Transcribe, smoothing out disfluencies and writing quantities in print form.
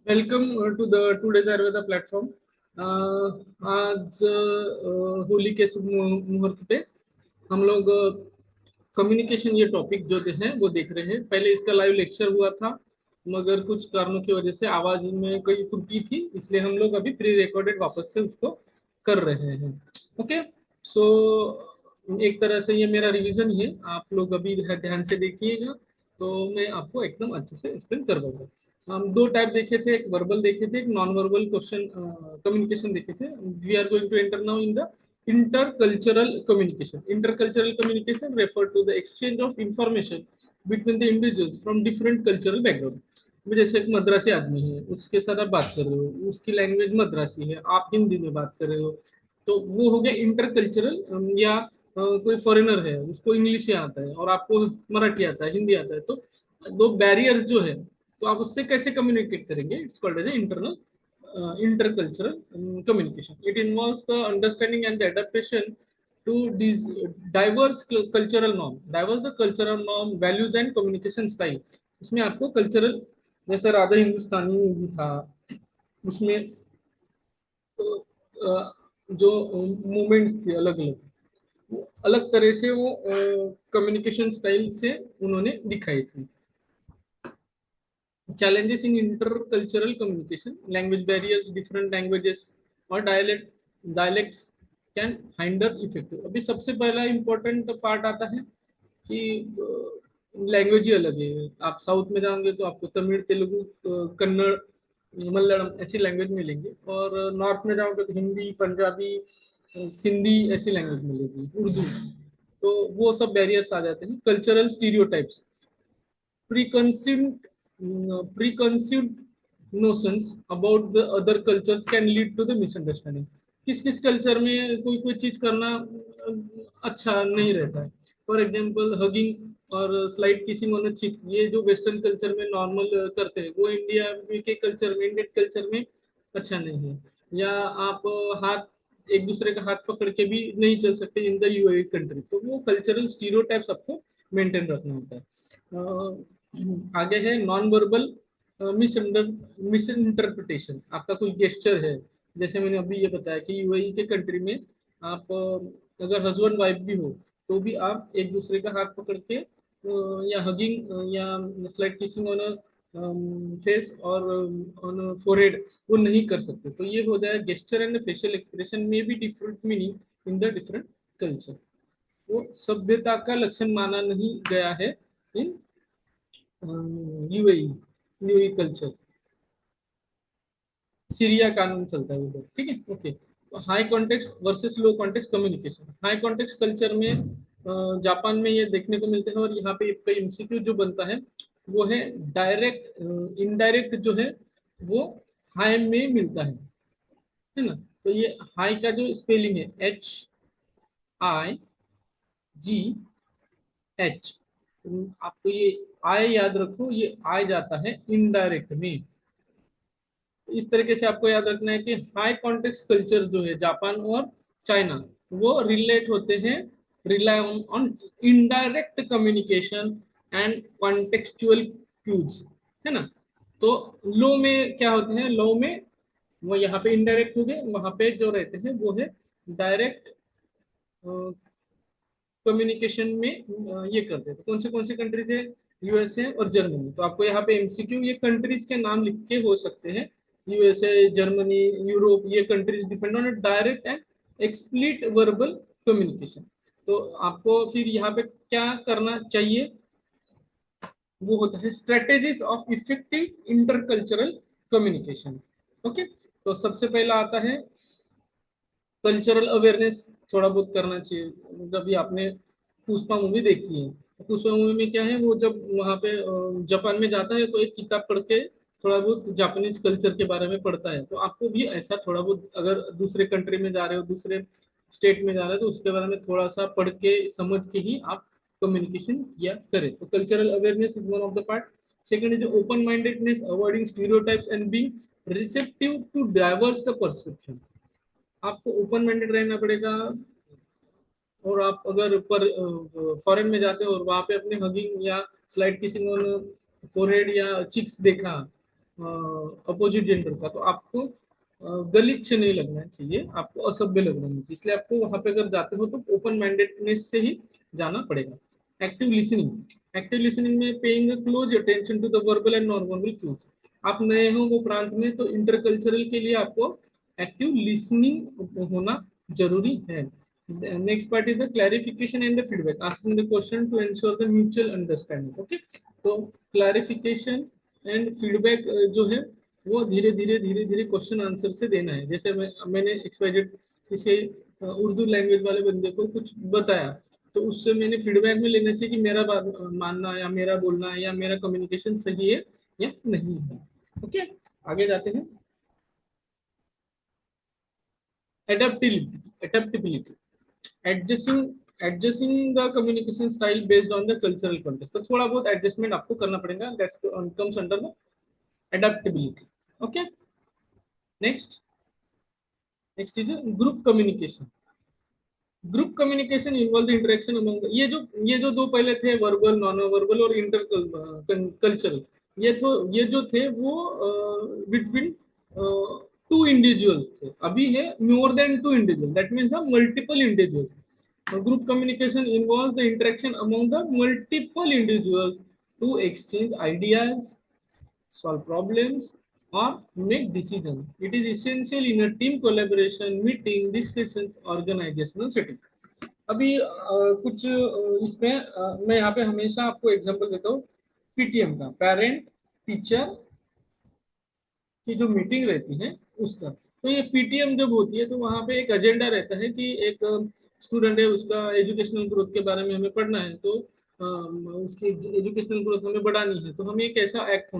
Welcome to the today's Ayurveda platform. आज होली के शुभ मुहूर्त पे हम लोग कम्युनिकेशन ये टॉपिक जो है वो देख रहे हैं। पहले इसका लाइव लेक्चर हुआ था, मगर कुछ कारणों की वजह से आवाज में कोई त्रुटि थी, इसलिए हम लोग अभी प्री रिकॉर्डेड वापस से उसको कर रहे हैं। ओके, सो एक तरह से ये मेरा रिवीजन ही है, आप लोग अभी ध्यान से देखिएगा तो मैं आपको एकदम अच्छे से एक्सप्लेन कर दूंगा। हम दो टाइप देखे थे, एक वर्बल देखे थे, एक नॉन वर्बल क्वेश्चन कम्युनिकेशन देखे थे। We are going to enter now in the intercultural communication. Intercultural communication refer to the exchange of information between the individuals from different cultural background। जैसे एक मद्रासी आदमी है, उसके साथ आप बात कर रहे हो, उसकी लैंग्वेज मद्रासी है, आप हिंदी में बात कर रहे हो, तो वो हो गया इंटरकल्चरल। या कोई फॉरेनर है, उसको इंग्लिश ही आता है और आपको मराठी आता है, हिंदी आता है, तो दो बैरियर्स जो है, तो आप उससे कैसे कम्युनिकेट करेंगे? It's called as internal intercultural communication. It involves the understanding and the adaptation to these diverse cultural norm, diverse the cultural norm, values and communication style। उसमें आपको कल्चरल, जैसे राधा हिंदुस्तानी मूवी था, उसमें जो मूवमेंट्स थी अलग अलग, अलग तरह से वो कम्युनिकेशन स्टाइल से उन्होंने दिखाई थी। Challenges in intercultural communication, language barriers, different languages or dialects can hinder effective। अभी सबसे पहला इम्पोर्टेंट पार्ट आता है कि लैंग्वेज ही अलग है। आप साउथ में जाओगे तो आपको तमिल, तेलुगु, कन्नड़, मलयालम ऐसी लैंग्वेज मिलेंगी, और नॉर्थ में जाओगे तो हिंदी, पंजाबी, सिंधी ऐसी लैंग्वेज मिलेगी, उर्दू। तो वो सब बैरियर्स आ जाते हैं। Cultural stereotypes, preconceived preconceived notions about the other cultures can lead to the misunderstanding। किस किस कल्चर में कोई कोई चीज करना अच्छा नहीं रहता है। फॉर एग्जांपल हगिंग और स्लाइट किसिंग ऑन चिक, ये जो वेस्टर्न कल्चर में नॉर्मल करते हैं, वो इंडिया के कल्चर में, इंडियन कल्चर में अच्छा नहीं है। या आप हाथ, एक दूसरे का हाथ पकड़ के भी नहीं चल सकते इन द यूएई कंट्री। तो वो कल्चरल स्टीरियोटाइप्स आपको मेंटेन रखना होता है। आगे है non verbal miss miss interpretation. आपका कोई गेस्चर है, जैसे मैंने अभी ये बताया कि यूएई के कंट्री में आप अगर हस्बैंड वाइफ भी हो, तो भी आप एक दूसरे का हाथ पकड़ के या हगिंग या स्लाइट किसिंग ऑन फेस और ऑन फोरहेड वो नहीं कर सकते। तो ये हो जाए गेस्चर एंड फेशियल एक्सप्रेशन में भी different meaning in the different culture. वो सभ्यता का लक्षण माना नहीं गया है इन यूएई, यूएई कल्चर। सीरिया कानून चलता है उधर, ठीक है। ओके, तो high context versus low context communication. High context culture में जापान में ये देखने को मिलते हैं, और यहाँ पे कई एमसीक्यू जो बनता है वो है डायरेक्ट इनडायरेक्ट जो है वो हाई में मिलता है ना। तो ये हाई का जो स्पेलिंग है HIGH, आपको ये आई याद रखो, ये आई जाता है इनडायरेक्ट में। इस तरीके से आपको याद रखना है कि हाई कॉन्टेक्स्ट कल्चर जो है जापान और चाइना, वो रिलेट होते हैं, rely on indirect communication and contextual cues, है ना। तो लो में क्या होते हैं, लो में वो यहाँ पे इनडायरेक्ट हो गए, वहां पे जो रहते हैं वो है डायरेक्ट कम्युनिकेशन में। ये करते हैं। तो कौन से कंट्रीज है? यूएसए और जर्मनी। तो आपको यहाँ पे एमसीक्यू ये कंट्रीज के नाम लिख के हो सकते हैं। यूएसए, जर्मनी, यूरोप, ये countries depend on direct and explicit verbal communication. तो आपको फिर यहाँ पे क्या करना चाहिए, वो होता है strategies of effective intercultural communication. Okay, तो सबसे पहला आता है कल्चरल अवेयरनेस, थोड़ा बहुत करना चाहिए। जब भी आपने पुष्पा मूवी देखी है, तो पुष्पा मूवी में क्या है, वो जब वहां पे जापान में जाता है तो एक किताब पढ़ के थोड़ा बहुत जापानीज कल्चर के बारे में पढ़ता है। तो आपको भी ऐसा थोड़ा बहुत, अगर दूसरे कंट्री में जा रहे हो, दूसरे स्टेट में जा रहे हो, तो उसके बारे में थोड़ा सा पढ़ के समझ के ही आप कम्युनिकेशन किया करें। तो cultural awareness is one of the part. Second is open mindedness, avoiding stereotypes and being receptive to diverse the perception. आपको ओपन माइंडेड रहना पड़ेगा। और आप अगर पर फॉरेन में जाते हो और वहां पे अपने हगिंग या स्लाइड किसिंग ऑन फोरहेड या चिक्स देखा, अपोजिट जेंडर का, तो आपको गलिच्छ नहीं लगना चाहिए, आपको असभ्य लगना नहीं चाहिए, इसलिए आपको वहां पे अगर जाते हो तो ओपन माइंडेडनेस से ही जाना पड़ेगा। एक्टिव लिसनिंग, एक्टिव लिसनिंग में paying close attention to the verbal and non verbal cues. आप नए हो वो प्रांत में, तो इंटरकल्चरल के लिए आपको एक्टिव लिसनिंग होना जरूरी है। Next part is the clarification and the feedback, asking the question to ensure the mutual understanding. Okay, तो क्लैरिफिकेशन एंड फीडबैक जो है वो धीरे धीरे धीरे धीरे क्वेश्चन आंसर से देना है। जैसे मैंने एक्सवाइजेड किसी उर्दू लैंग्वेज वाले बंदे को कुछ बताया, तो उससे मैंने फीडबैक में लेना चाहिए कि मेरा बात मानना या मेरा बोलना या मेरा कम्युनिकेशन सही है या नहीं है। ओके, आगे जाते हैं। Adaptability, adjusting adjusting the communication style based on the cultural context, तो थोड़ा बहुत एडजस्टमेंट आपको करना पड़ेगा, that's comes under the adaptability. Okay, next next is group communication. Group communication involve the interaction among, ये जो दो पहले थे, वर्बल नॉन वर्बल और इंटर कल्चरल, ये जो थे वो बिटवीन टू इंडिविजुअल्स थे, अभी है more than two individual, that means the multiple individuals. Group communication involve the interaction among the multiple individuals to exchange ideas, solve problems, or make decisions. It is essential in a team collaboration, meeting, discussions, organizational setting. अभी कुछ इसमें मैं यहाँ पे हमेशा आपको example देता हूँ पीटीएम का, पेरेंट टीचर की जो मीटिंग रहती है उसका। तो ये पीटीएम जब होती है तो वहाँ पे एक एजेंडा रहता है कि एक स्टूडेंट है, उसका एजुकेशनल ग्रोथ के बारे में हमें पढ़ना है, तो उसकी एजुकेशनल ग्रोथ हमें बढ़ानी है, तो हमें एक ऐसा एक्ट